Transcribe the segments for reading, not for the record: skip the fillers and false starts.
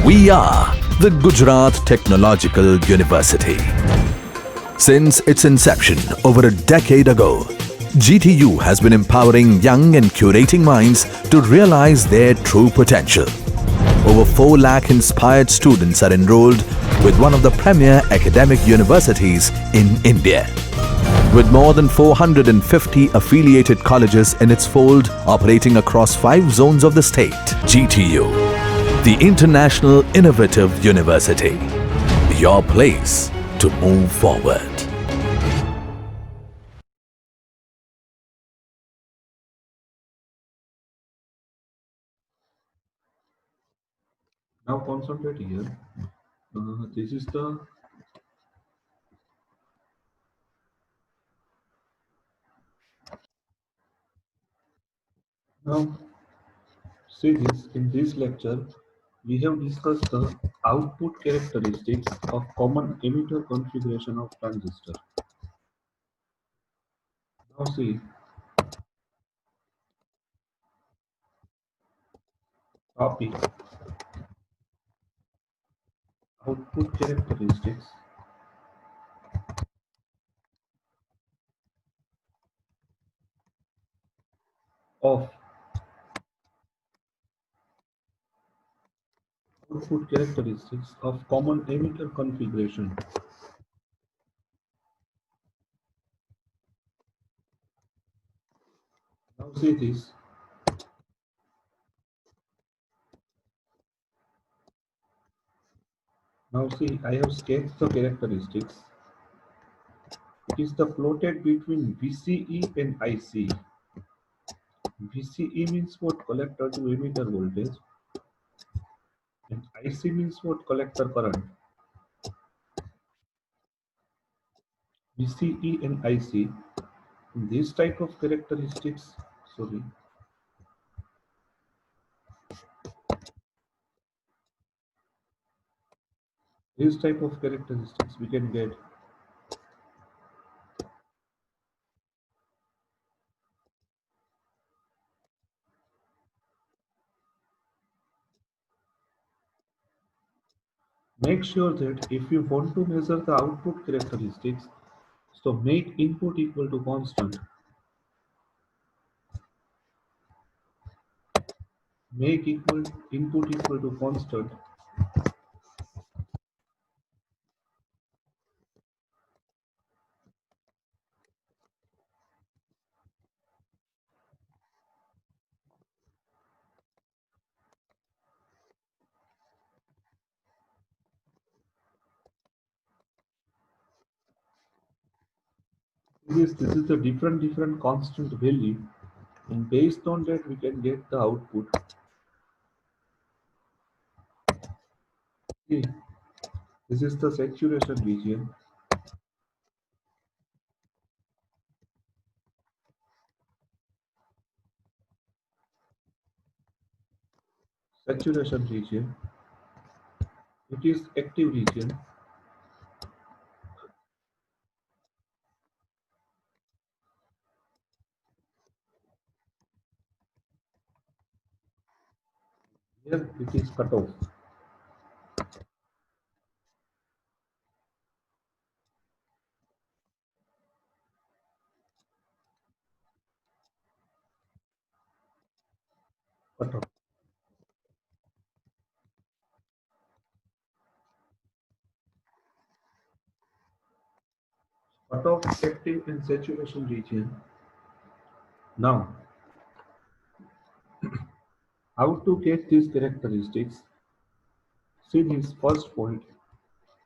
We are the Gujarat Technological University. Since its inception over a decade ago, GTU has been empowering young and curating minds to realize their true potential. Over 4 lakh inspired students are enrolled with one of the premier academic universities in India. With more than 450 affiliated colleges in its fold operating across 5 zones of the state, GTU, the International Innovative University, your place to move forward. Now concentrate here. This is the now see this in this lecture we have discussed the output characteristics of common emitter configuration of transistor. Now see topic output characteristics of common emitter configuration. Now see this. Now see I have sketched the characteristics. It is the plotted between VCE and IC. VCE means what? Collector to emitter voltage, and IC means what? Collector current. VCE and IC, these type of characteristics, sorry, these type of characteristics we can get. Make sure that if you want to measure the output characteristics, so make input equal to constant. Make input equal to constant. This is the different constant value, and based on that we can get the output. See, this is the saturation region. Saturation region. It is active region. Here it is cut off. Cut off. Cut off active and saturation region. Now, how to get these characteristics? See this first point.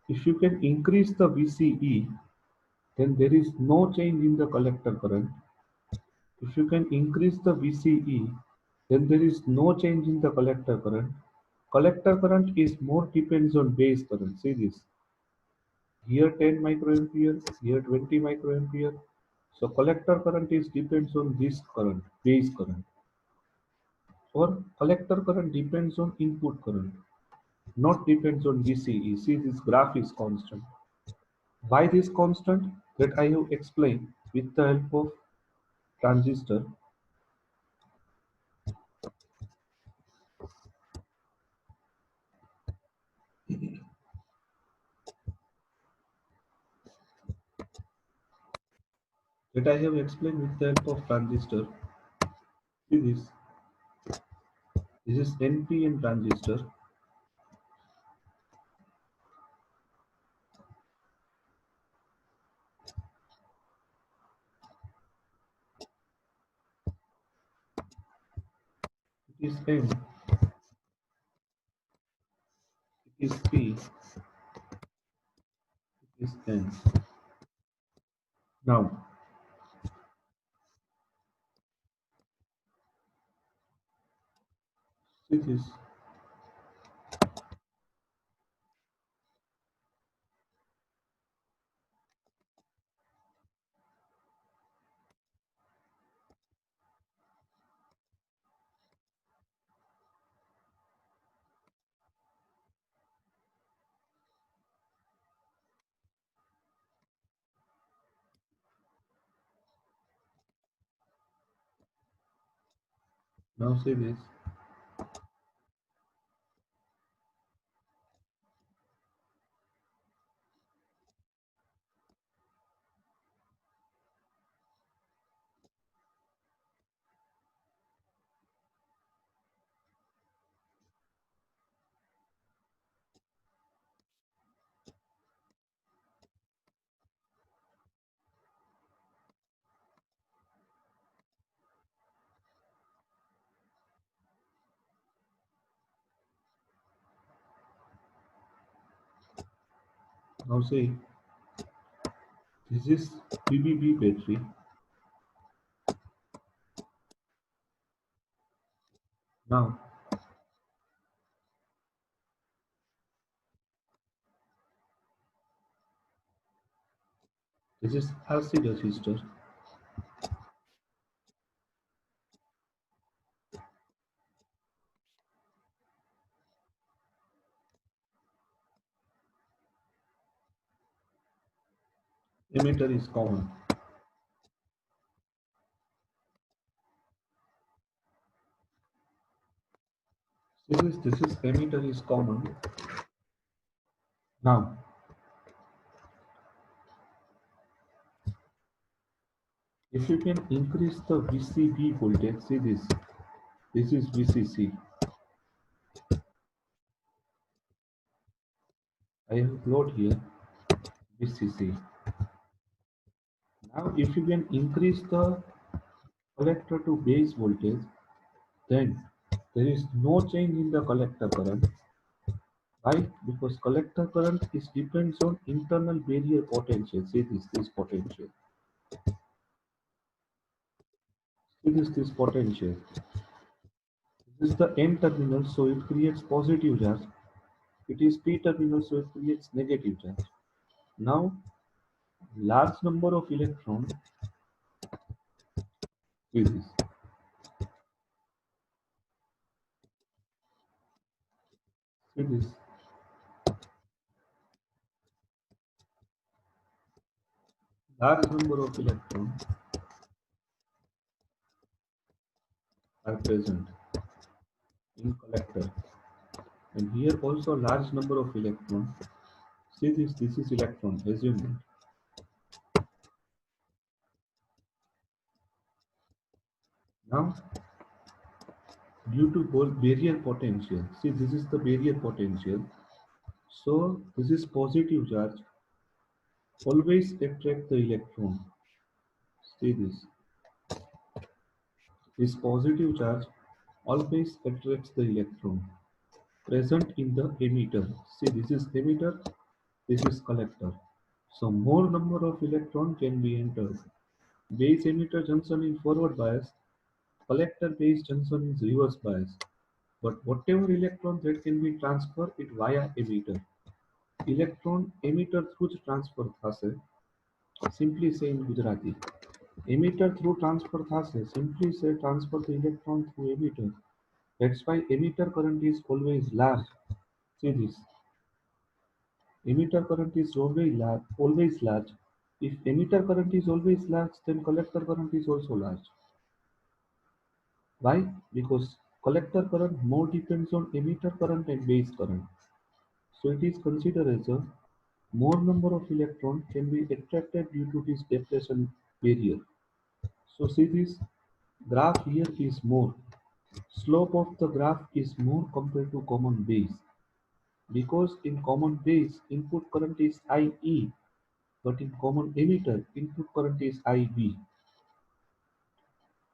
If you can increase the VCE, then there is no change in the collector current. If you can increase the VCE, then there is no change in the collector current. Collector current is more depends on base current. See this. Here 10 microampere, here 20 microampere. So collector current is depends on this current, base current. Or collector current depends on input current, not depends on VCE. See this graph is constant. Why this constant? That I have explained with the help of transistor. that I have explained with the help of transistor. See this. This is NPN transistor. It is N. It is P. It is N. Now, see this. Now see this. Now see. This is BBB battery. Now, this is RC resistor. Emitter is common. This is emitter is common. Now, if you can increase the VCB voltage, see this. This is VCC. I have plot here VCC. Now, if you can increase the collector to base voltage, then there is no change in the collector current. Why? Because collector current is depends on internal barrier potential. See this potential. See this potential. This is the N terminal, so it creates positive charge. It is P terminal, so it creates negative charge. Now, large number of electrons is this. See this. Large number of electrons are present in collector, and here also large number of electrons. See this. This is electron. Assume that. Now, due to barrier potential, see this is the barrier potential. So this is positive charge. Always attract the electron. See this. This positive charge always attracts the electron present in the emitter. See, this is emitter, this is collector. So more number of electron can be entered. Base emitter junction in forward bias, collector base junction is reverse bias. But whatever electron that can be transferred it via emitter. Electron emitter through જ transfer થશે. Simply say in Gujarati. Emitter through transfer થશે. Simply say transfer the electron through emitter. That's why emitter current is always large. See this. Emitter current is always large. Always large. If emitter current is always large, then collector current is also large. Why? Because collector current more depends on emitter current and base current. So it is considered as a more number of electrons can be attracted due to this depletion barrier. So see this graph here is more. Slope of the graph is more compared to common base because in common base input current is IE, but in common emitter input current is IB.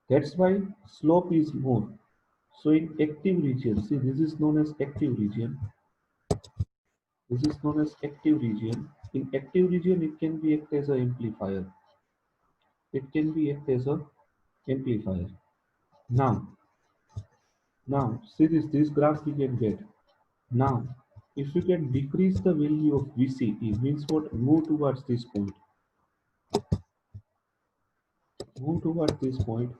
That's why slope is more. So in active region, see this is known as active region. This is known as active region. In active region, it can be act as an amplifier. It can be act as a amplifier. Now, now see this graph we can get. Now, if you can decrease the value of VCE, means what? Move towards this point. Move towards this point.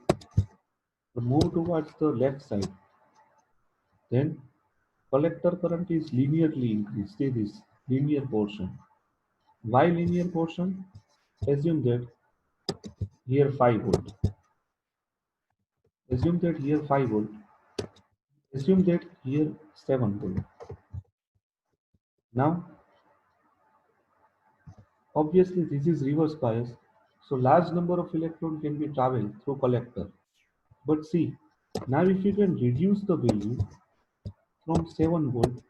Move towards the left side. Then collector current is linearly increased. See this linear portion. Why linear portion? Assume that here 5 volt. Assume that here 5 volt. Assume that here 7 volt. Now, obviously this is reverse bias. So large number of electrons can be traveled through collector. But see, now if you can reduce the value from 7 volt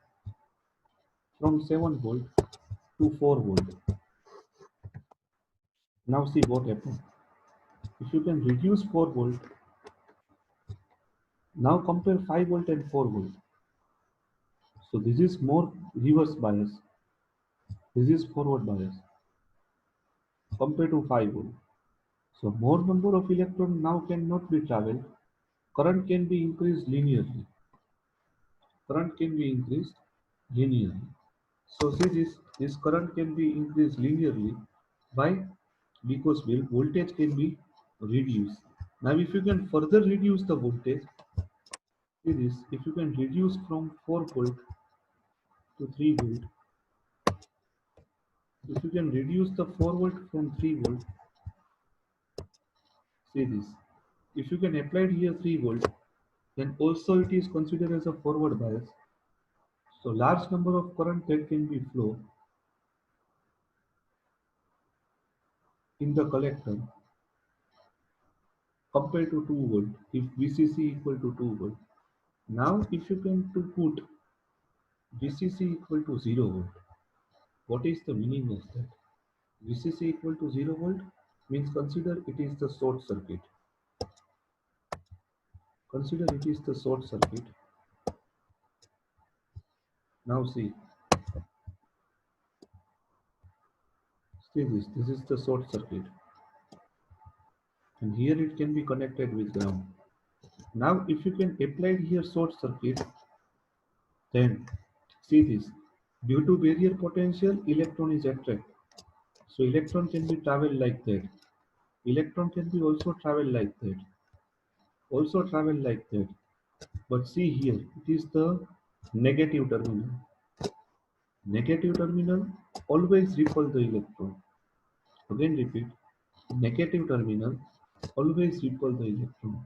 to 4 volt. Now see what happens. If you can reduce 4 volt, now compare 5 volt and 4 volt. So this is more reverse bias. This is forward bias compared to 5 volt. So more number of electrons now cannot be traveled. Current can be increased linearly. Current can be increased linearly. So see this current can be increased linearly. Why? Because voltage can be reduced. Now if you can further reduce the voltage, see this, if you can reduce from 4 volt to 3 volt, if you can reduce the 4 volt from 3 volt, see this, if you can apply here 3 volt, then also it is considered as a forward bias. So large number of current that can be flow in the collector compared to 2 volt if VCC equal to 2 volt. Now if you can to put VCC equal to 0 volt, what is the meaning of that? VCC equal to 0 volt means consider it is the short circuit. Consider it is the short circuit. Now see this is the short circuit and here it can be connected with ground. Now if you can apply here short circuit, then see this, due to barrier potential electron is attracted. So electron can be travel like that. Electron can be also travel like that. Also travel like that. But see here, it is the negative terminal. Negative terminal always repel the electron. Again repeat, negative terminal always repel the electron.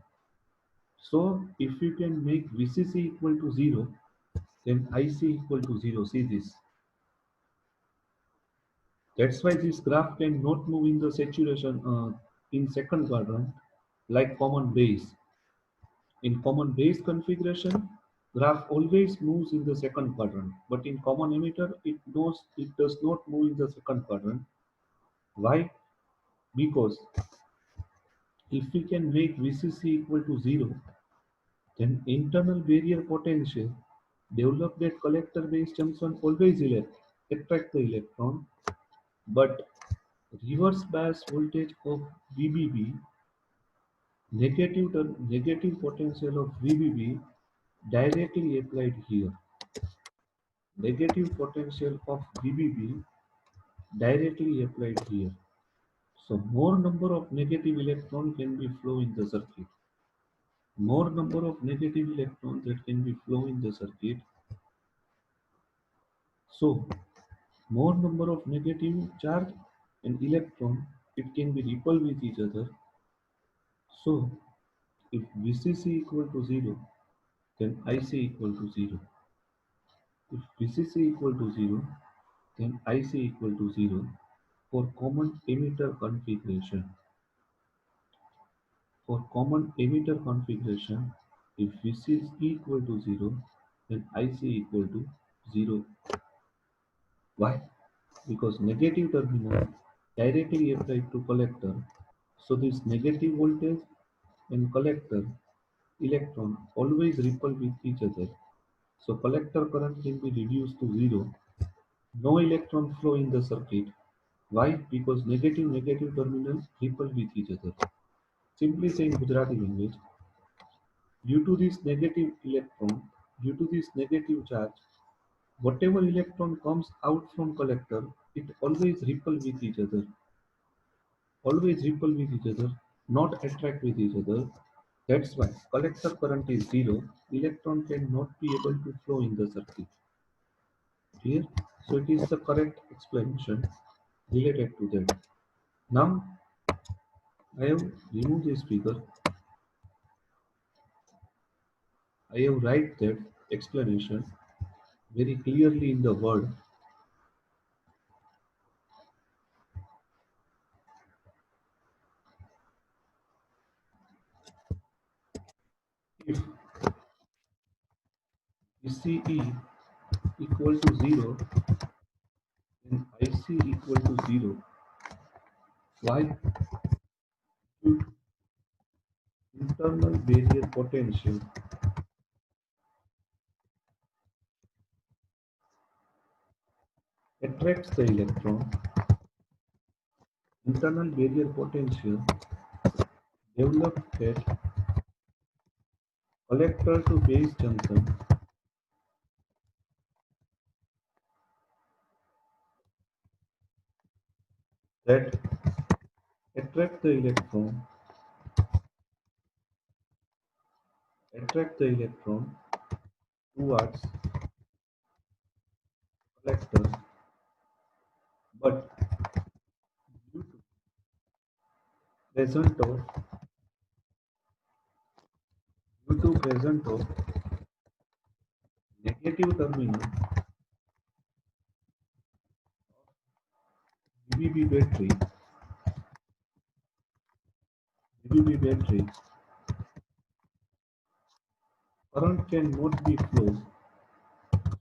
So if you can make VCC equal to 0, then IC equal to 0. See this. That's why this graph cannot move in the saturation in second quadrant like common base. In common base configuration, graph always moves in the second quadrant, but in common emitter, it does not move in the second quadrant. Why? Because if we can make VCC equal to 0, then internal barrier potential develop that collector base junction always attract the electron, but reverse bias voltage of VBB, negative potential of VBB directly applied here. Negative potential of VBB directly applied here. So more number of negative electron can be flow in the circuit. More number of negative electrons that can be flow in the circuit. So more number of negative charge and electron, it can be repel with each other. So if VCC equal to 0, then IC equal to 0. If VCC equal to 0, then IC equal to 0 for common emitter configuration. For common emitter configuration, if Vc is equal to 0, then Ic equal to 0. Why? Because negative terminal directly applied to collector. So this negative voltage and collector electron always ripple with each other. So collector current can be reduced to 0. No electron flow in the circuit. Why? Because negative terminals ripple with each other. Simply saying Gujarati language, due to this negative electron, due to this negative charge, whatever electron comes out from collector, it always ripple with each other, not attract with each other. That's why collector current is 0, electron cannot be able to flow in the circuit. Clear? So it is the correct explanation related to that. Now I have removed this figure. I have write that explanation very clearly in the word. If VCE equal to 0, then IC equal to 0. Why? Due to internal barrier potential attracts the electron. Internal barrier potential developed at collector to base junction that attract the electron towards collector, but due to present of negative terminal BBB battery, current cannot be flow,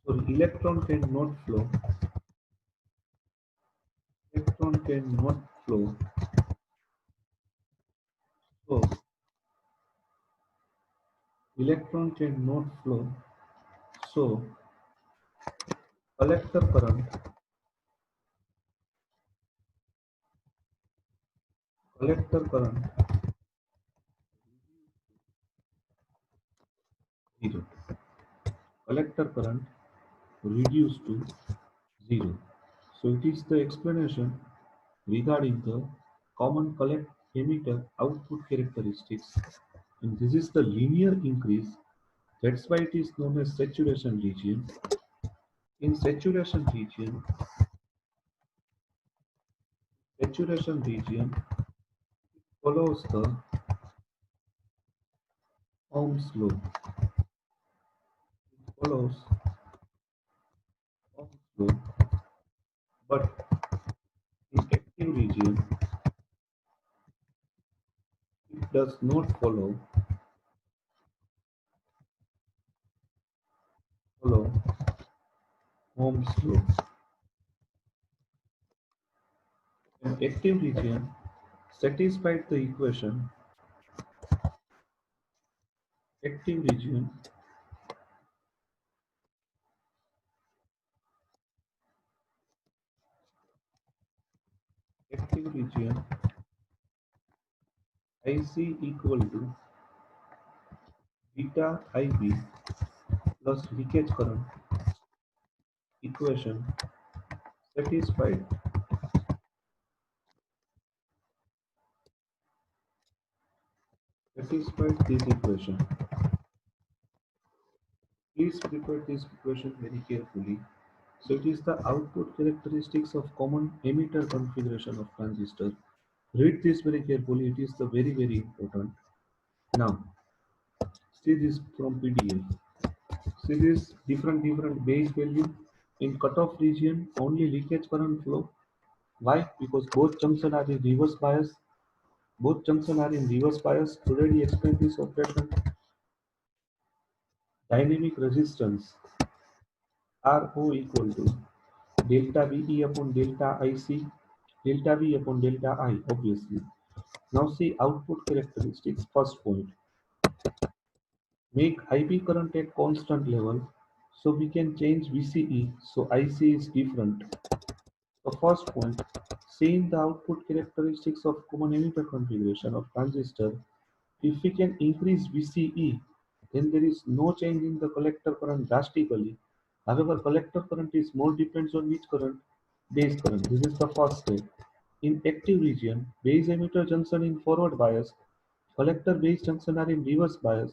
so electron cannot flow, so electron cannot flow, so collector current collector current 0, collector current reduced to 0. So it is the explanation regarding the common collect emitter output characteristics, and this is the linear increase. That's why it is known as saturation region. In saturation region follows the Ohm's law. It follows Ohm's law, but in active region it does not follow Ohm's law. An active region satisfied the equation active region active region IC equal to beta IB plus leakage current equation satisfied this equation. Please prepare this equation very carefully. So it is the output characteristics of common emitter configuration of transistor. Read this very carefully. It is the very important. Now see this from PDF. See this different base value. In cutoff region only leakage current flow. Why? Because both junctions are in reverse bias. Both junctions are in reverse bias. Already explained this operation. Dynamic resistance Rho equal to delta VE upon delta IC, delta V upon delta I, obviously. Now see output characteristics. First point, make IB current at constant level so we can change VCE so IC is different. The first point, seeing the output characteristics of common emitter configuration of transistor, if we can increase VCE, then there is no change in the collector current drastically. However, collector current is more depends on which current? Base current. This is the first step. In active region, base emitter junction in forward bias, collector base junction are in reverse bias.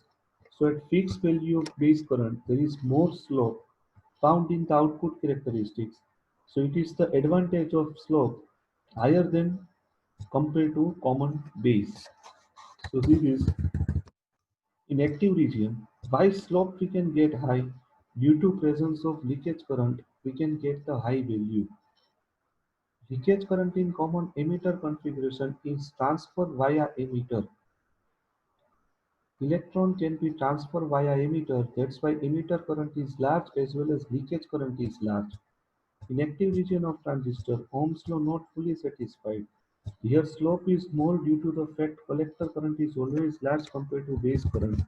So at fixed value of base current, there is more slope found in the output characteristics. So it is the advantage of slope higher than compared to common base. So this is in active region. By slope we can get high due to presence of leakage current. We can get the high value. Leakage current in common emitter configuration is transferred via emitter. Electron can be transferred via emitter. That's why emitter current is large as well as leakage current is large. In active region of transistor, Ohm's law not fully satisfied. Here slope is more due to the fact collector current is always large compared to base current.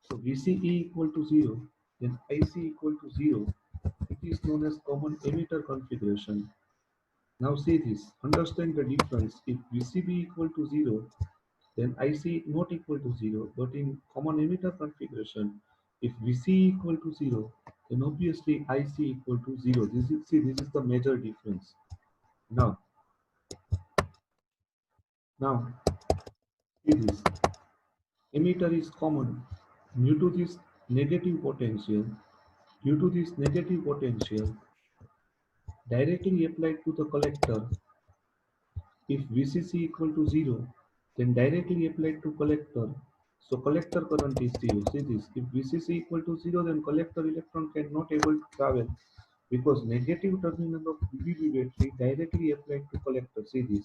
So VCE equal to 0, then IC equal to 0. It is known as common emitter configuration. Now see this, understand the difference. If VCB equal to 0, then IC not equal to 0. But in common emitter configuration, if VC equal to 0, then obviously IC equal to 0. This is the major difference. Now, now see this. Emitter is common due to this negative potential. Due to this negative potential directly applied to the collector, if VCC equal to 0, then directly applied to collector. So collector current is 0. See this. If VCC equal to 0, then collector electron cannot able to travel because negative terminal of BBB battery directly applied to collector. See this.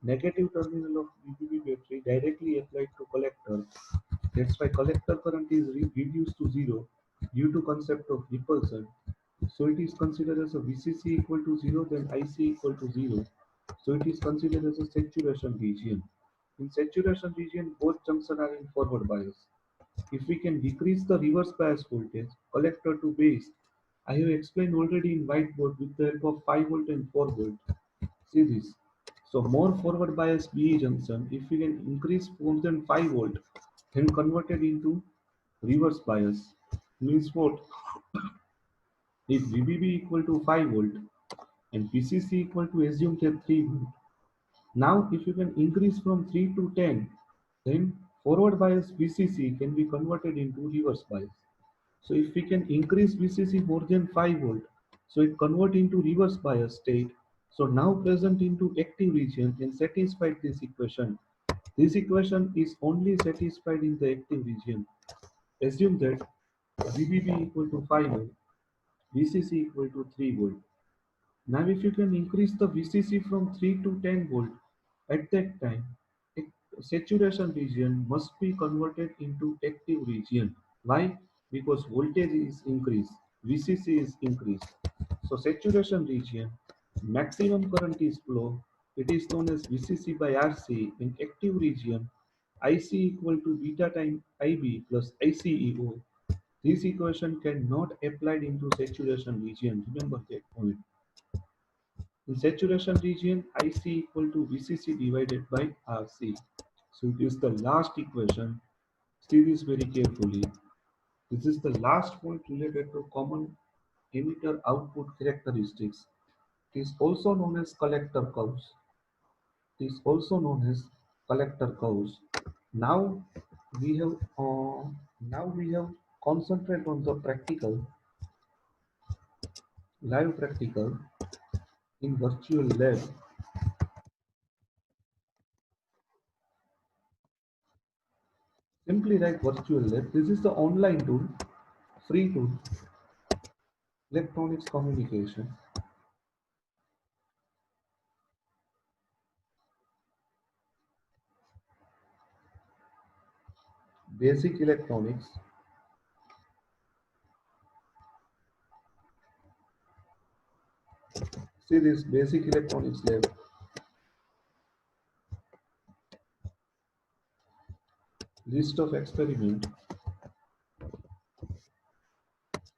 Negative terminal of BBB battery directly applied to collector. That's why collector current is reduced to 0 due to concept of repulsion. So it is considered as a VCC equal to 0, then IC equal to 0. So it is considered as a saturation region. In saturation region, both junctions are in forward bias. If we can decrease the reverse bias voltage, collector to base, I have explained already in whiteboard with the help of 5 volt and 4 volt. See this. So more forward bias BE junction, if we can increase more than 5 volt, then convert it into reverse bias. Means what? If VBB equal to 5 volt and VCC equal to assume that 3 volt. Now if you can increase from 3 to 10, then forward bias VCC can be converted into reverse bias. So if we can increase VCC more than 5 volt, so it convert into reverse bias state. So now present into active region and satisfied this equation. This equation is only satisfied in the active region. Assume that VBB equal to 5 volt, VCC equal to 3 volt. Now if you can increase the VCC from 3 to 10 volt, at that time, saturation region must be converted into active region. Why? Because voltage is increased, VCC is increased. So saturation region, maximum current is flow. It is known as VCC by RC. In active region, IC equal to beta time IB plus ICEO. This equation cannot applied into saturation region. Remember that point. In saturation region, IC equal to VCC divided by RC. So it is the last equation. See this very carefully. This is the last point related to common emitter output characteristics. It is also known as collector curves. It is also known as collector curves. Now we have concentrate on the practical, live practical in virtual lab. Simply write virtual lab. This is the online tool, free tool, electronics communication. basic electronics. See this basic electronics lab. List of experiment,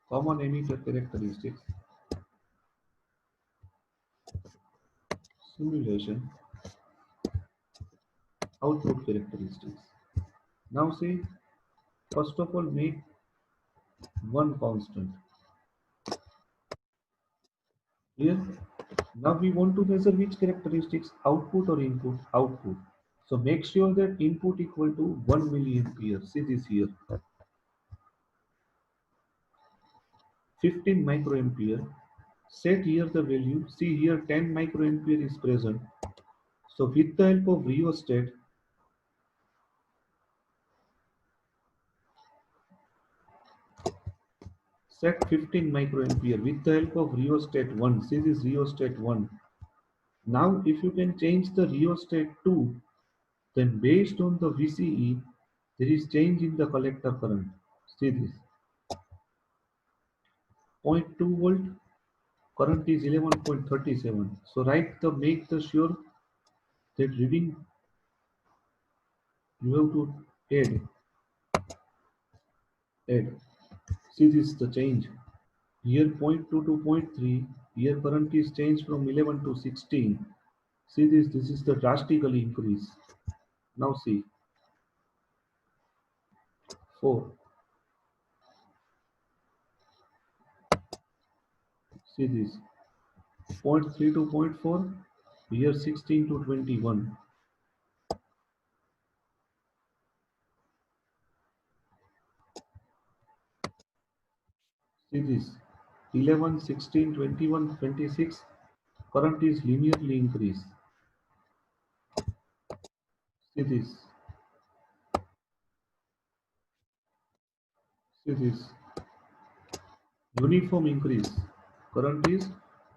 common emitter characteristics, simulation, output characteristics. Now see, first of all make one constant. Here, now we want to measure which characteristics, output or input, output. So make sure that input equal to 1 milliampere. See this here, 15 microampere. Set here the value. See here 10 microampere is present. So with the help of rheostat, set 15 microampere with the help of rheostat 1. See this rheostat 1. Now if you can change the rheostat 2, then based on the VCE, there is change in the collector current. See this. 0.2 volt, current is 11.37. So write the make the sure that reading you have to add. See this the change. Here 0.2 to 0.3. Here current is changed from 11 to 16. See this is the drastically increase. Now see 4. See this 0.3 to 0.4. Here 16 to 21. See this 11, 16, 21, 26. Current is linearly increased. See this. See this. Uniform increase. Current is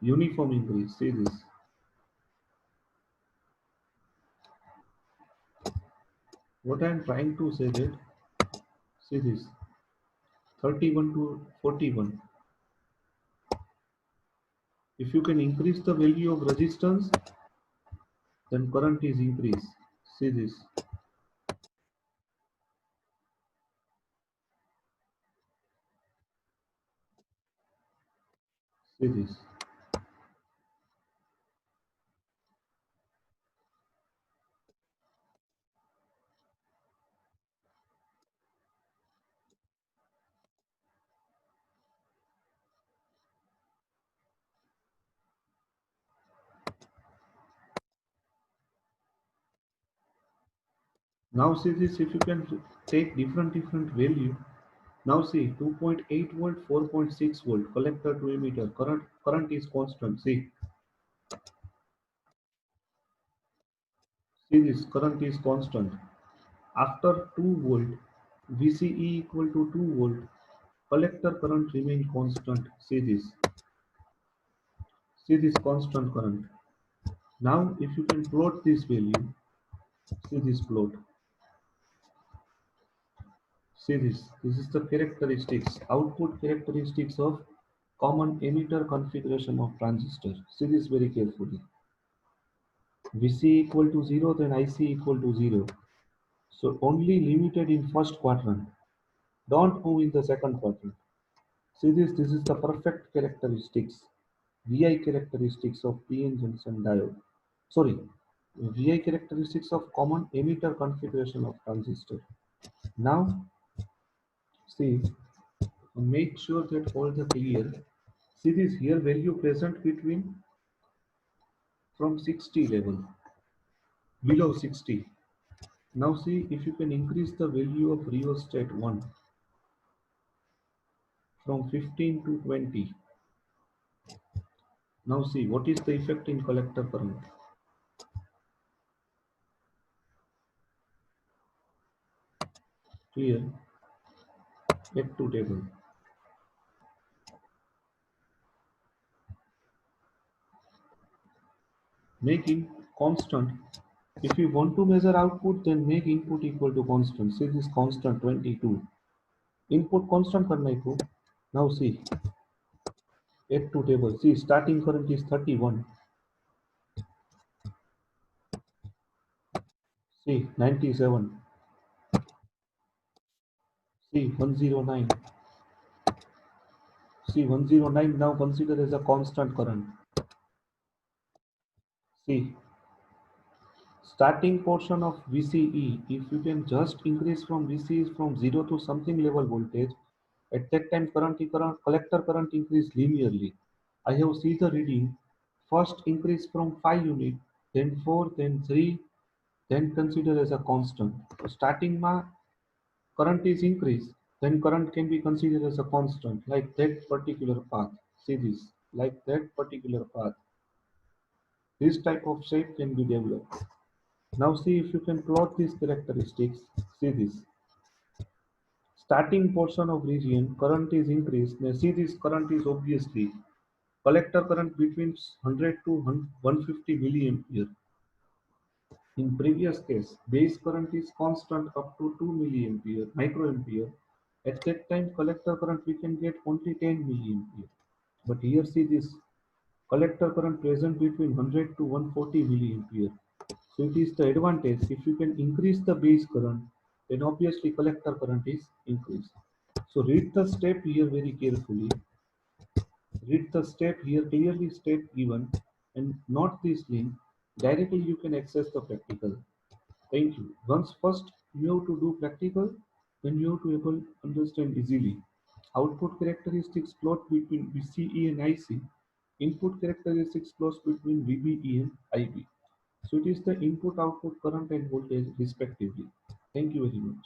uniform increase. See this. What I am trying to say that, see this. 31 to 41. If you can increase the value of resistance, then current is increased. See this. See this. Now see this, if you can take different value. Now see 2.8 volt, 4.6 volt, collector to emitter. Current is constant. See this current is constant. After 2 volt, VCE equal to 2 volt, collector current remain constant. See this constant current. Now if you can plot this value, see this plot. See this is the characteristics, output characteristics of common emitter configuration of transistor. See this very carefully. VC equal to 0, then IC equal to 0. So only limited in first quadrant. Don't move in the second quadrant. See this is the perfect characteristics, VI characteristics of PN junction diode. Sorry, VI characteristics of common emitter configuration of transistor. Now, see, make sure that all the clear. See this here value present between from 60 level, below 60. Now see if you can increase the value of rheostat 1 from 15 to 20. Now see what is the effect in collector current. Here, get to table. Making constant If you want to measure output, then make input equal to constant. See this constant 22. Input constant करना है को. Now see, add to table. See, starting current is 31. See, 97. See, 109. See, 109 now consider as a constant current. See, starting portion of VCE, if you can just increase from VCE from 0 to something level voltage, at that time collector current increase linearly. I have seen the reading, first increase from 5 unit, then 4, then 3, then consider as a constant. So starting ma current is increased, then current can be considered as a constant, like that particular path. See this, like that particular path. This type of shape can be developed. Now see if you can plot these characteristics. See this. Starting portion of region, current is increased. Now see this current is obviously collector current between 100 to 150 milliampere. In previous case, base current is constant up to 2 milliampere, microampere. At that time, collector current we can get only 10 milliampere. But here see this collector current present between 100 to 140 milliampere. So it is the advantage. If you can increase the base current, then obviously collector current is increased. So read the step here very carefully. Read the step here clearly, step given, and not this link. Directly you can access the practical. Thank you. Once first you have to do practical, then you have to able understand easily. Output characteristics plot between VCE and IC. Input characteristics plots between VBE and IB. So it is the input output current and voltage respectively. Thank you very much.